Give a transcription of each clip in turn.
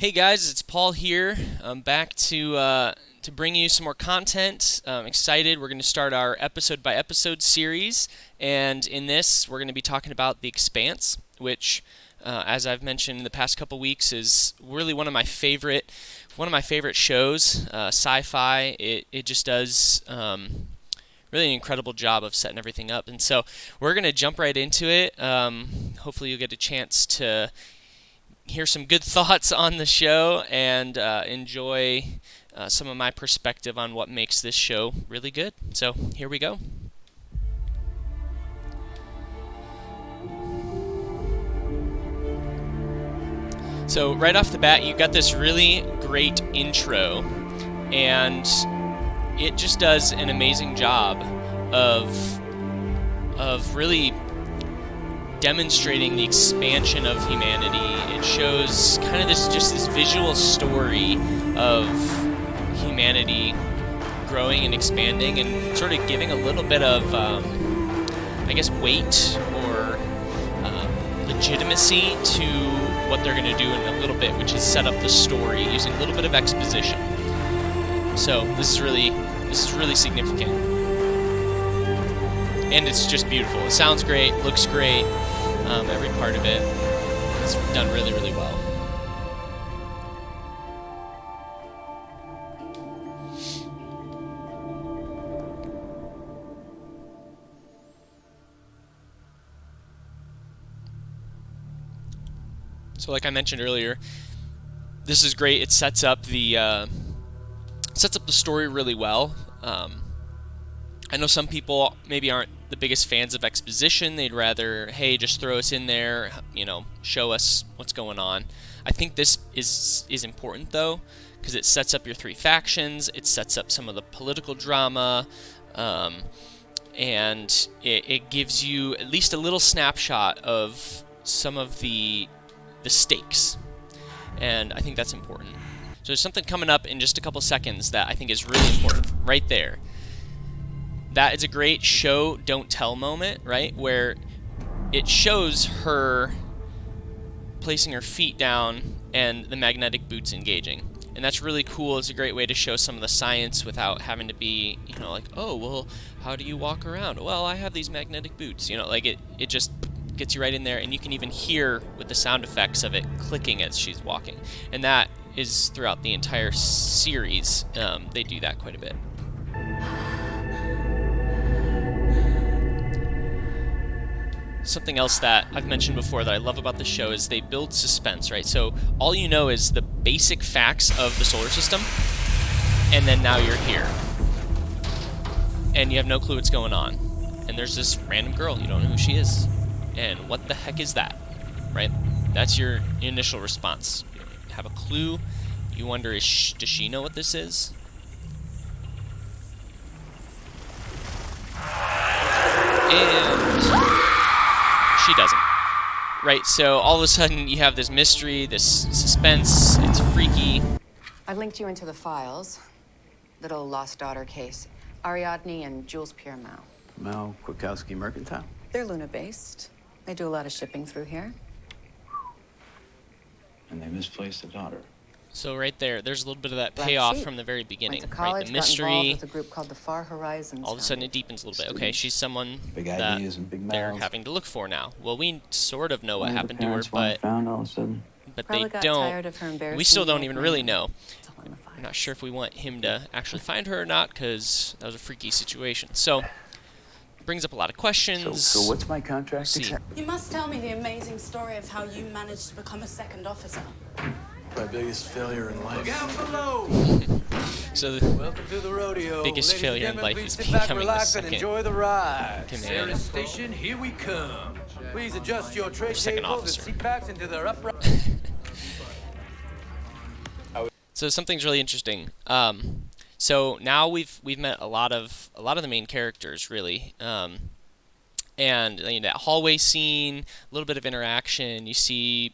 Hey guys, it's Paul here. I'm back to bring you some more content. I'm excited. We're going to start our episode by episode series, and in this, we're going to be talking about The Expanse, which, as I've mentioned in the past couple weeks, is really one of my favorite shows. Sci-fi. It just does. Really an incredible job of setting everything up. And so we're going to jump right into it. Hopefully you'll get a chance to hear some good thoughts on the show and enjoy some of my perspective on what makes this show really good. So here we go. So right off the bat, you got this really great intro, and it just does an amazing job of really demonstrating the expansion of humanity. It shows kind of this visual story of humanity growing and expanding, and sort of giving a little bit of, weight or legitimacy to what they're going to do in a little bit, which is set up the story using a little bit of exposition. So this is really significant, and it's just beautiful. It sounds great, looks great. Every part of it is done really, really well. So, like I mentioned earlier, this is great. It sets up the story really well. I know some people maybe aren't the biggest fans of exposition. They'd rather, hey, just throw us in there, show us what's going on. I think this is important, though, because it sets up your three factions, it sets up some of the political drama, and it gives you at least a little snapshot of some of the stakes, and I think that's important. So there's something coming up in just a couple seconds that I think is really important, right there. That is a great show, don't tell moment, right? Where it shows her placing her feet down and the magnetic boots engaging. And that's really cool. It's a great way to show some of the science without having to be, like, oh, well, how do you walk around? Well, I have these magnetic boots. It just gets you right in there, and you can even hear with the sound effects of it clicking as she's walking. And that is throughout the entire series. They do that quite a bit. Something else that I've mentioned before that I love about the show is they build suspense, right? So all you know is the basic facts of the solar system, and then now you're here. And you have no clue what's going on. And there's this random girl, you don't know who she is. And what the heck is that, right? That's your initial response. You have a clue. You wonder, does she know what this is? And she doesn't, right? So all of a sudden you have this mystery, this suspense. It's freaky. I've linked you into the files. Little lost daughter case. Ariadne and Jules Pierre-Mao. Mao, Kwiatkowski, Mercantile. They're Luna-based. They do a lot of shipping through here. And they misplaced a daughter. So right there's a little bit of that Black payoff sheep. from the very beginning, Went to right? college, The got involved mystery. with a group called the Far Horizons. All of a sudden it deepens a little bit. Okay, Students. she's someone Big that ideas and big they're mouths. having to look for now. Well, we sort of know what One of the happened to her, parents weren't but found all of a sudden. Probably they got don't. tired of her embarrassing We still don't even really nickname. know. It's all in the I'm not files. sure if we want him to actually find her or not, because that was a freaky situation. So, brings up a lot of questions. So what's my contract? See. exactly? You must tell me the amazing story of how you managed to become a second officer. My biggest failure in life. Down below. So the Welcome to the rodeo. biggest Ladies and failure in gentlemen, life please is sit back, becoming the relax, and second enjoy the ride. commander. Service station, here we come. Please adjust your tray Second tables officer. and seat backs into their upright. So something's really interesting. So now we've met a lot of the main characters, really. And that hallway scene, a little bit of interaction. You see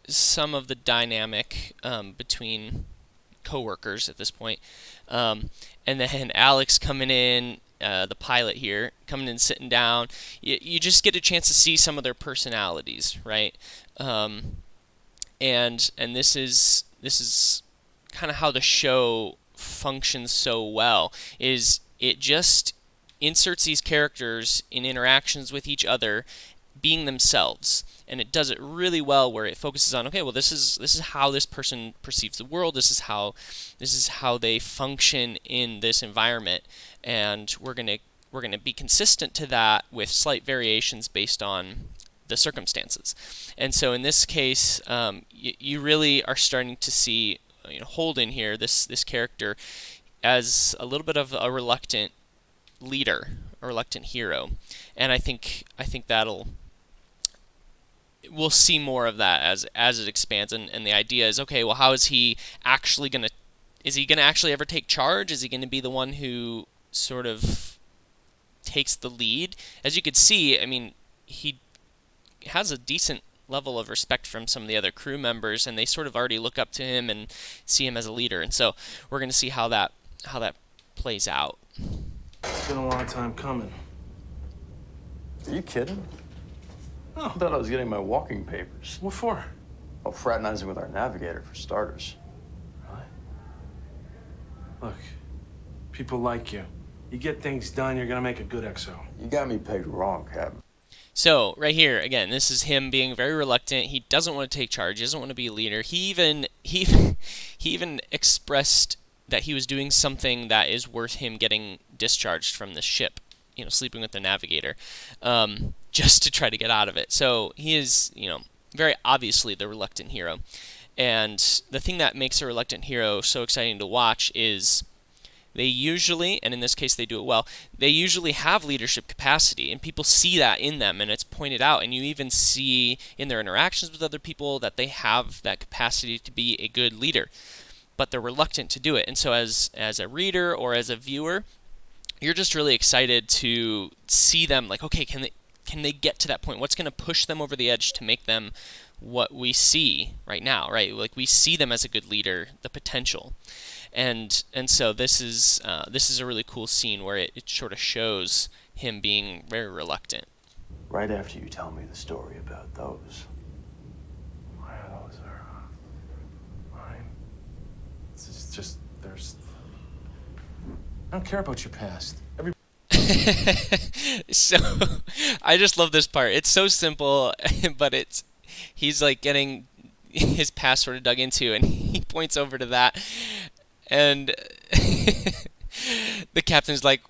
some of the dynamic between coworkers at this point. And then Alex coming in, the pilot here, coming in, sitting down. You just get a chance to see some of their personalities, right? and this is kind of how the show functions so well, is it just inserts these characters in interactions with each other being themselves, and it does it really well where it focuses on, okay, well, this is how this person perceives the world, this is how they function in this environment, and we're gonna be consistent to that with slight variations based on the circumstances. And so in this case, you really are starting to see, Holden here, this character, as a little bit of a reluctant leader, a reluctant hero, and I think we'll see more of that as it expands. And the idea is, okay, well, how is he actually gonna? Is he gonna actually ever take charge? Is he gonna be the one who sort of takes the lead? As you could see, I mean, he has a decent level of respect from some of the other crew members, and they sort of already look up to him and see him as a leader. And so we're going to see how that plays out. It's been a long time coming. Are you kidding? Oh. I thought I was getting my walking papers. What for? Oh, fraternizing with our navigator, for starters. Really? Look, people like you. You get things done, you're gonna make a good XO. You got me pegged wrong, Captain. So right here, again, this is him being very reluctant. He doesn't want to take charge. He doesn't want to be a leader. He even expressed that he was doing something that is worth him getting discharged from the ship, sleeping with the navigator, just to try to get out of it. So he is, very obviously the reluctant hero. And the thing that makes a reluctant hero so exciting to watch is they usually, and in this case they do it well, they usually have leadership capacity, and people see that in them, and it's pointed out, and you even see in their interactions with other people that they have that capacity to be a good leader, but they're reluctant to do it. And so as a reader or as a viewer, you're just really excited to see them, like, okay, can they get to that point? What's going to push them over the edge to make them what we see right now, right? Like, we see them as a good leader, the potential. And so this is a really cool scene where it sort of shows him being very reluctant. Right after you tell me the story about those. Why are those mine? It's just there's. I don't care about your past. So I just love this part. It's so simple, but he's like getting his past sort of dug into, and he points over to that. And the captain's like,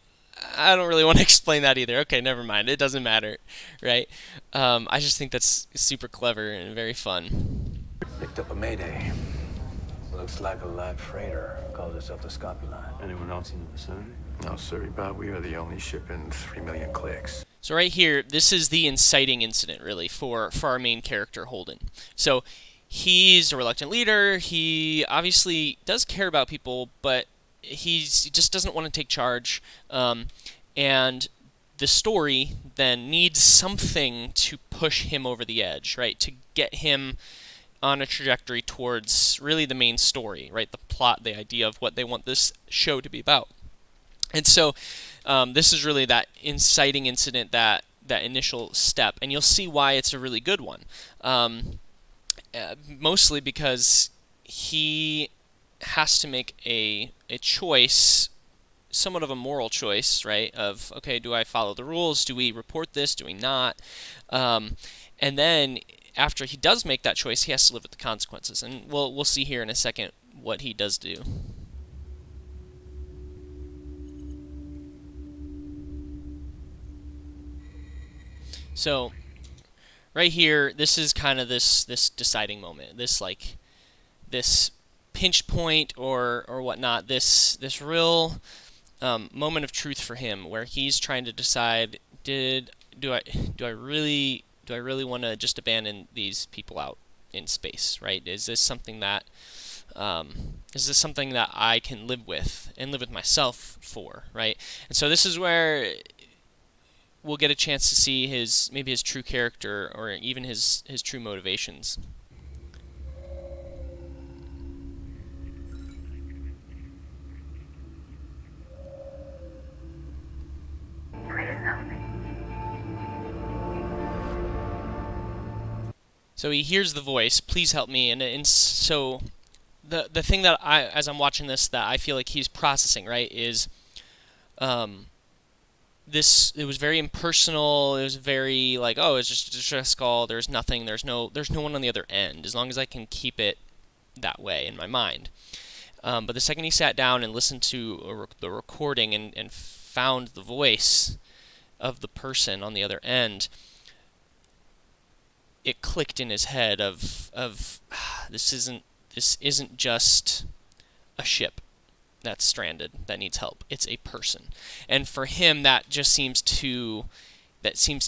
I don't really want to explain that either. Okay, never mind. It doesn't matter, right? I just think that's super clever and very fun. Picked up a mayday. Looks like a light freighter. Calls itself the Scopuline. Anyone else in the vicinity? No, sir, Bob. We are the only ship in 3 million clicks. So right here, this is the inciting incident, really, for our main character, Holden. So he's a reluctant leader. He obviously does care about people, but he just doesn't want to take charge. And the story then needs something to push him over the edge, right? To get him on a trajectory towards really the main story, right? The plot, the idea of what they want this show to be about. And so this is really that inciting incident, that initial step. And you'll see why it's a really good one. Mostly because he has to make a choice, somewhat of a moral choice, right? Of, okay, do I follow the rules? Do we report this? Do we not? And then after he does make that choice, he has to live with the consequences. And we'll see here in a second what he does do. So right here, this is kind of this deciding moment, this pinch point or whatnot, this real moment of truth for him, where he's trying to decide, do I really want to just abandon these people out in space, right? Is this something that I can live with and live with myself for, right? And so this is where we'll get a chance to see maybe his true character, or even his true motivations. So he hears the voice, please help me, and so the thing that as I'm watching this, that I feel like he's processing, right, is this, it was very impersonal. It was very like, oh, it's just a distress call. There's nothing. There's no one on the other end. As long as I can keep it that way in my mind. But the second he sat down and listened to the recording and found the voice of the person on the other end, it clicked in his head of this isn't just a ship that's stranded that needs help. It's a person. And for him, that seems to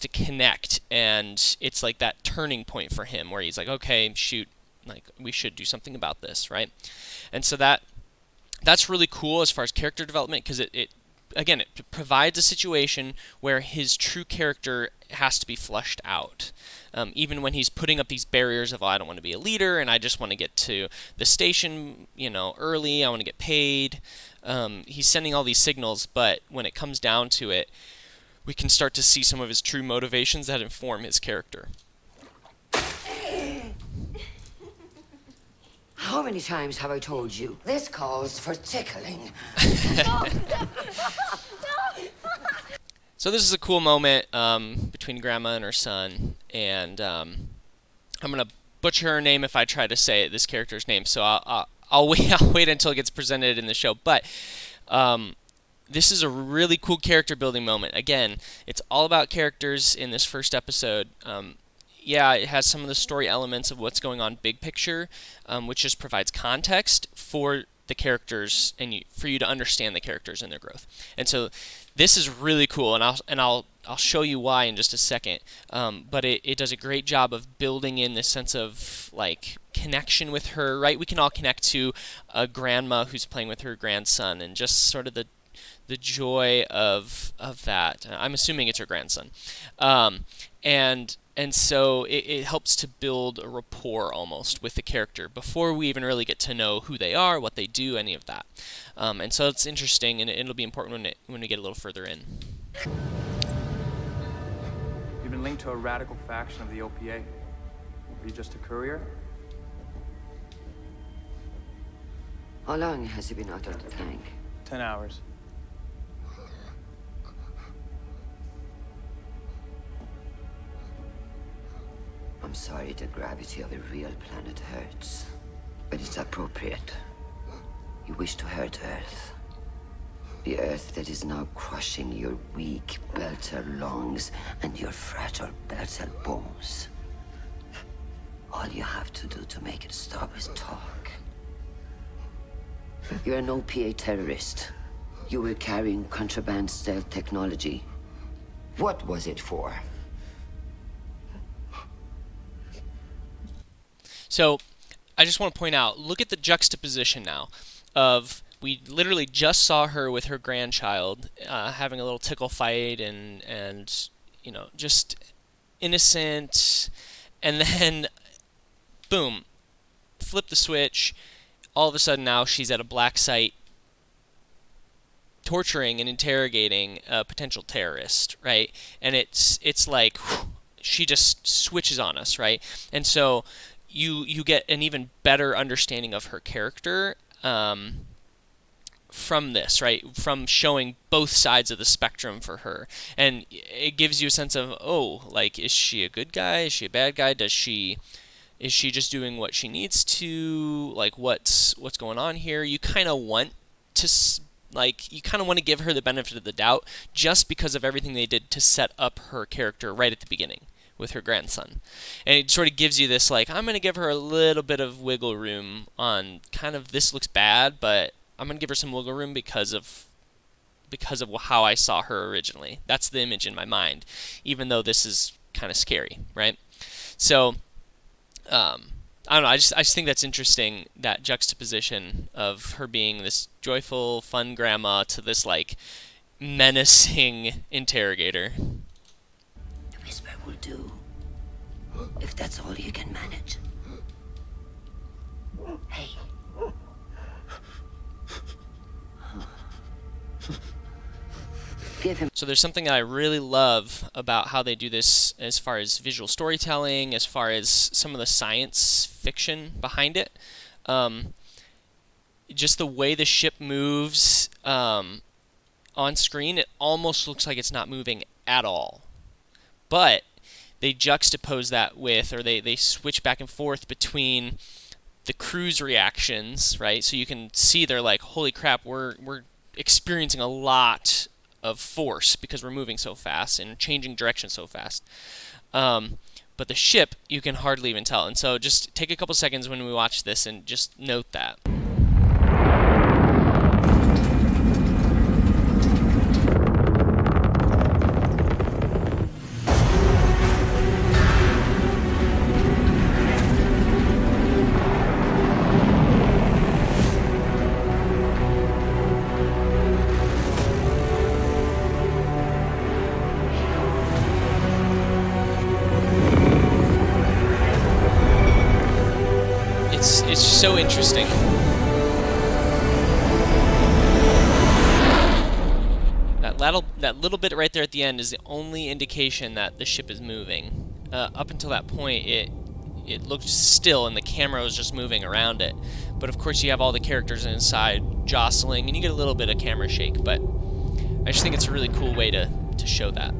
connect, and it's like that turning point for him where he's like, okay, shoot, like we should do something about this, right? And so that's really cool as far as character development, because it provides a situation where his true character has to be fleshed out. Even when he's putting up these barriers of, oh, I don't want to be a leader, and I just want to get to the station, early. I want to get paid. He's sending all these signals, but when it comes down to it, we can start to see some of his true motivations that inform his character. How many times have I told you? This calls for tickling. So this is a cool moment between Grandma and her son, and I'm gonna butcher her name if I try to say this character's name. So I'll wait until it gets presented in the show. But this is a really cool character building moment. Again, it's all about characters in this first episode. Yeah, it has some of the story elements of what's going on big picture, which just provides context for the characters and for you to understand the characters and their growth. And so this is really cool, and I'll show you why in just a second. But it does a great job of building in this sense of like connection with her, right? We can all connect to a grandma who's playing with her grandson, and just sort of the joy of that. I'm assuming it's her grandson, and so it helps to build a rapport almost with the character before we even really get to know who they are, what they do, any of that. And so it's interesting, and it'll be important when we get a little further in. You've been linked to a radical faction of the OPA. Are you just a courier? How long has he been out of the tank? 10 hours. I'm sorry the gravity of a real planet hurts, but it's appropriate. You wish to hurt Earth. The Earth that is now crushing your weak belter lungs and your fragile belter bones. All you have to do to make it stop is talk. You're an OPA terrorist. You were carrying contraband stealth technology. What was it for? So I just want to point out, look at the juxtaposition now of, we literally just saw her with her grandchild having a little tickle fight and just innocent, and then boom, flip the switch, all of a sudden now she's at a black site torturing and interrogating a potential terrorist, right? And it's like whew, she just switches on us, right? And so you get an even better understanding of her character from this, right? From showing both sides of the spectrum for her. And it gives you a sense of, oh, like, is she a good guy? Is she a bad guy? Is she just doing what she needs to? Like, what's going on here? You kind of want to give her the benefit of the doubt just because of everything they did to set up her character right at the beginning with her grandson. And it sort of gives you this, like, I'm going to give her a little bit of wiggle room on kind of, this looks bad, but I'm going to give her some wiggle room because of how I saw her originally. That's the image in my mind, even though this is kind of scary, right? So, I don't know, I just think that's interesting, that juxtaposition of her being this joyful, fun grandma to this, like, menacing interrogator. Whisper will do, if that's all you can manage. Hey. Give him. So there's something that I really love about how they do this as far as visual storytelling, as far as some of the science fiction behind it. Just the way the ship moves on screen, it almost looks like it's not moving at all. But they juxtapose that with, or they switch back and forth between the crew's reactions, right? So you can see they're like, holy crap, we're experiencing a lot of force because we're moving so fast and changing direction so fast. But the ship, you can hardly even tell. And so just take a couple seconds when we watch this and just note that. It's so interesting. That little bit right there at the end is the only indication that the ship is moving. Up until that point, it looked still, and the camera was just moving around it. But of course, you have all the characters inside jostling, and you get a little bit of camera shake. But I just think it's a really cool way to show that.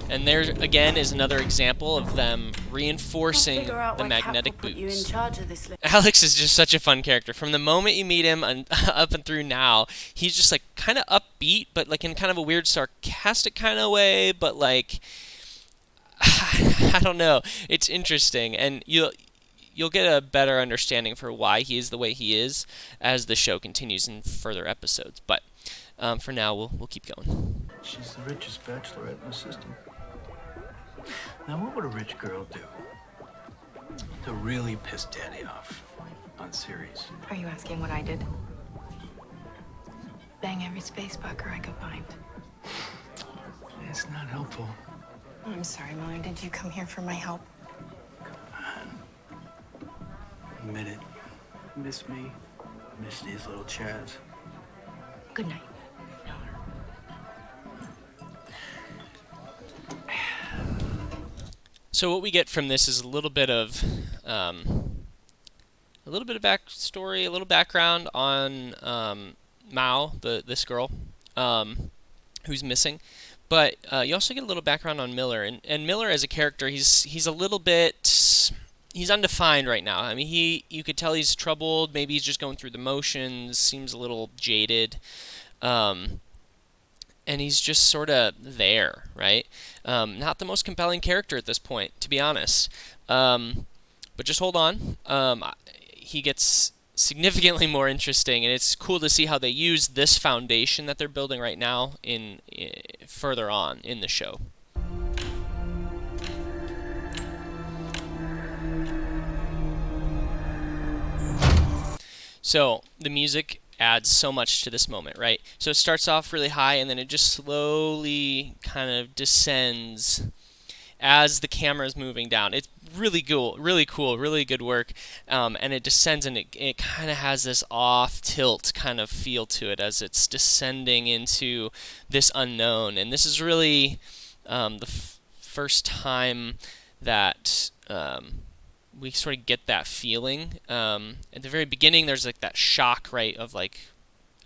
And there, again, is another example of them reinforcing the magnetic boots. You in charge of this Alex is just such a fun character. From the moment you meet him and up and through now, he's just like kind of upbeat, but like in kind of a weird sarcastic kind of way, but like I don't know. It's interesting, and you'll get a better understanding for why he is the way he is as the show continues in further episodes. But for now, we'll keep going. She's the richest bachelorette in the system. Now, what would a rich girl do to really piss Daddy off on series? Are you asking what I did? Bang every space bucker I could find. It's not helpful. I'm sorry, Miller. Did you come here for my help? Admit it. Miss me. Miss these little chads. Good night. So what we get from this is a little bit of backstory, a little background on Mao, this girl who's missing. But you also get a little background on Miller, and Miller as a character, he's a little bit, he's undefined right now. I mean, you could tell he's troubled. Maybe he's just going through the motions. Seems a little jaded. And he's just sort of there, right? Not the most compelling character at this point, to be honest. But just hold on. He gets significantly more interesting, and it's cool to see how they use this foundation that they're building right now in further on in the show. So the music adds so much to this moment, right? So it starts off really high, and then it just slowly kind of descends as the camera is moving down. It's really cool, really good work, and it descends, and it kind of has this off tilt kind of feel to it as it's descending into this unknown. And this is really the first time that we sort of get that feeling. At the very beginning, there's like that shock, right, of like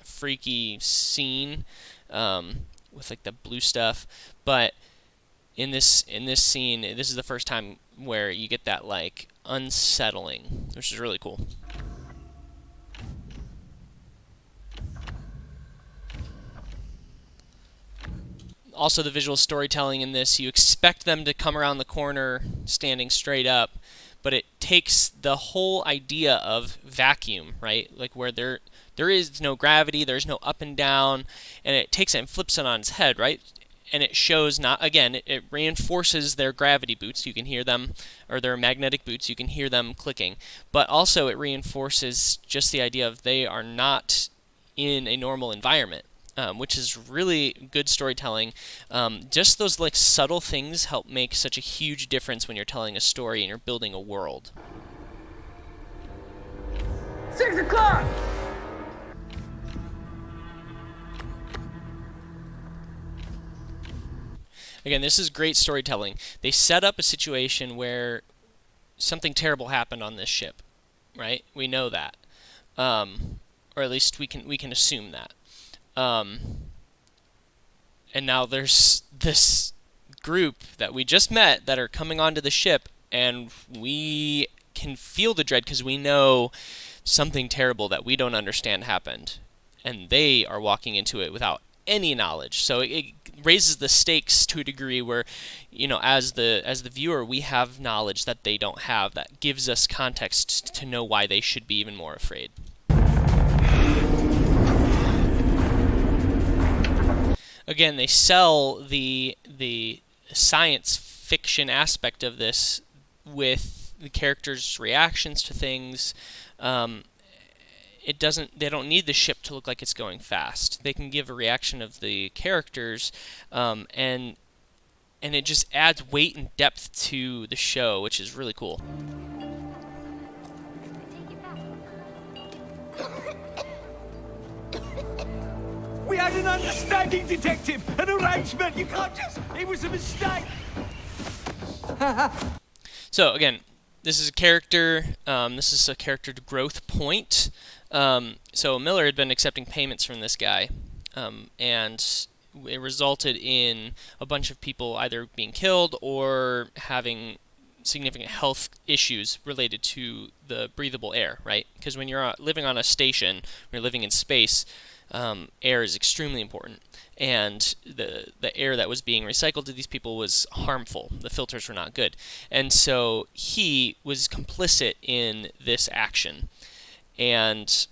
a freaky scene with like the blue stuff, but in this scene, this is the first time where you get that like unsettling, which is really cool. Also, the visual storytelling in this, you expect them to come around the corner standing straight up, but it takes the whole idea of vacuum, right? Like where there is no gravity, there's no up and down, and it takes it and flips it on its head, right? And it shows it reinforces their gravity boots. You can hear them, or their magnetic boots. You can hear them clicking. But also it reinforces just the idea of they are not in a normal environment, which is really good storytelling. Just those like subtle things help make such a huge difference when you're telling a story and you're building a world. 6 o'clock! Again, this is great storytelling. They set up a situation where something terrible happened on this ship, right? We know that, or at least we can assume that. And now there's this group that we just met that are coming onto the ship, and we can feel the dread because we know something terrible that we don't understand happened, and they are walking into it without any knowledge. So it raises the stakes to a degree where, as the viewer, we have knowledge that they don't have that gives us context to know why they should be even more afraid. Again, they sell the science fiction aspect of this with the characters' reactions to things. They don't need the ship to look like it's going fast. They can give a reaction of the characters, and it just adds weight and depth to the show, which is really cool. We had an understanding, Detective! An arrangement! You can't just... It was a mistake! So, again, this is a character growth point. So Miller had been accepting payments from this guy, and it resulted in a bunch of people either being killed or having significant health issues related to the breathable air, right? Because when you're living on a station, when you're living in space, air is extremely important, and the air that was being recycled to these people was harmful. The filters were not good, and so he was complicit in this action. And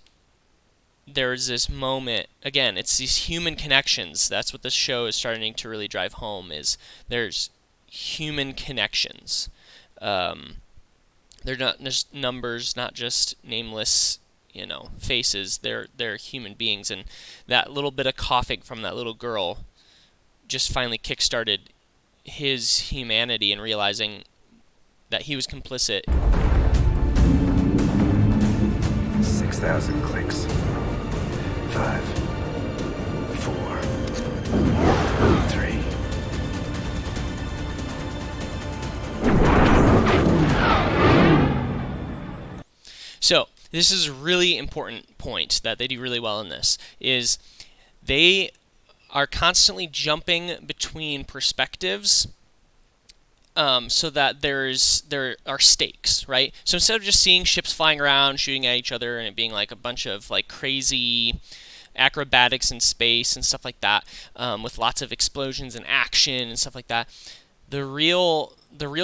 there's this moment, again, it's these human connections. That's what this show is starting to really drive home, is there's human connections. They're not just numbers, not just nameless, faces. They're human beings, and that little bit of coughing from that little girl just finally kickstarted his humanity and realizing that he was complicit. 6,000 clicks. 5, 4, 3. So, this is a really important point that they do really well in this, is they are constantly jumping between perspectives, so that there are stakes, right? So instead of just seeing ships flying around, shooting at each other, and it being like a bunch of like crazy acrobatics in space and stuff like that, with lots of explosions and action and stuff like that, the real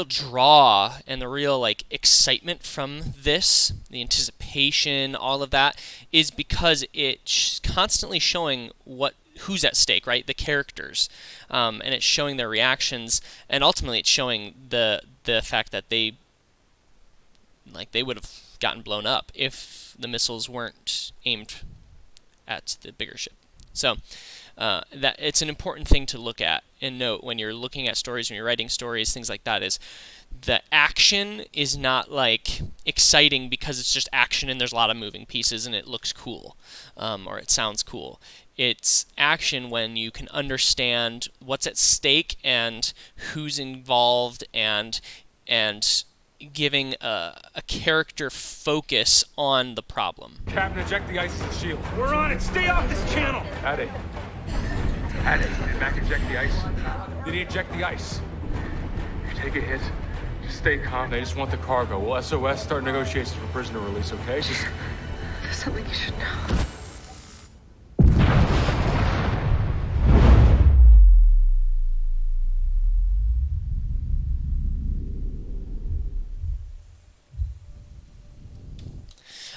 draw and the real like excitement from this, the anticipation, all of that, is because it's constantly showing who's at stake, right? The characters, and it's showing their reactions, and ultimately it's showing the fact that they would have gotten blown up if the missiles weren't aimed at the bigger ship. So that it's an important thing to look at and note when you're looking at stories, when you're writing stories, things like that, is the action is not like exciting because it's just action and there's a lot of moving pieces and it looks cool, or it sounds cool. It's action when you can understand what's at stake and who's involved, and giving a character focus on the problem. Captain, eject the ice and shield. We're on it! Stay off this channel! Addy. Did Mac eject the ice? Did he eject the ice? You take a hit. Just stay calm. They just want the cargo. We'll SOS start negotiations for prisoner release, okay? Just... There's something you should know.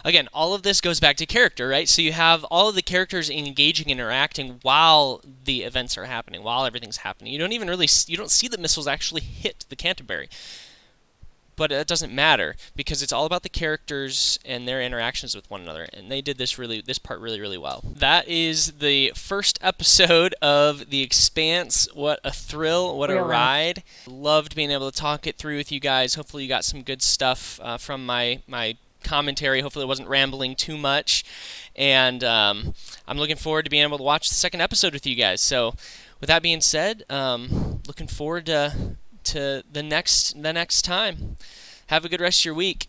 Again, all of this goes back to character, right? So you have all of the characters engaging and interacting while the events are happening, while everything's happening. You don't see the missiles actually hit the Canterbury. But it doesn't matter, because it's all about the characters and their interactions with one another, and they did this part really, really well. That is the first episode of The Expanse. What a thrill, what a ride. Loved being able to talk it through with you guys. Hopefully you got some good stuff from my commentary. Hopefully it wasn't rambling too much, and I'm looking forward to being able to watch the second episode with you guys. So with that being said, looking forward to the next time. Have a good rest of your week.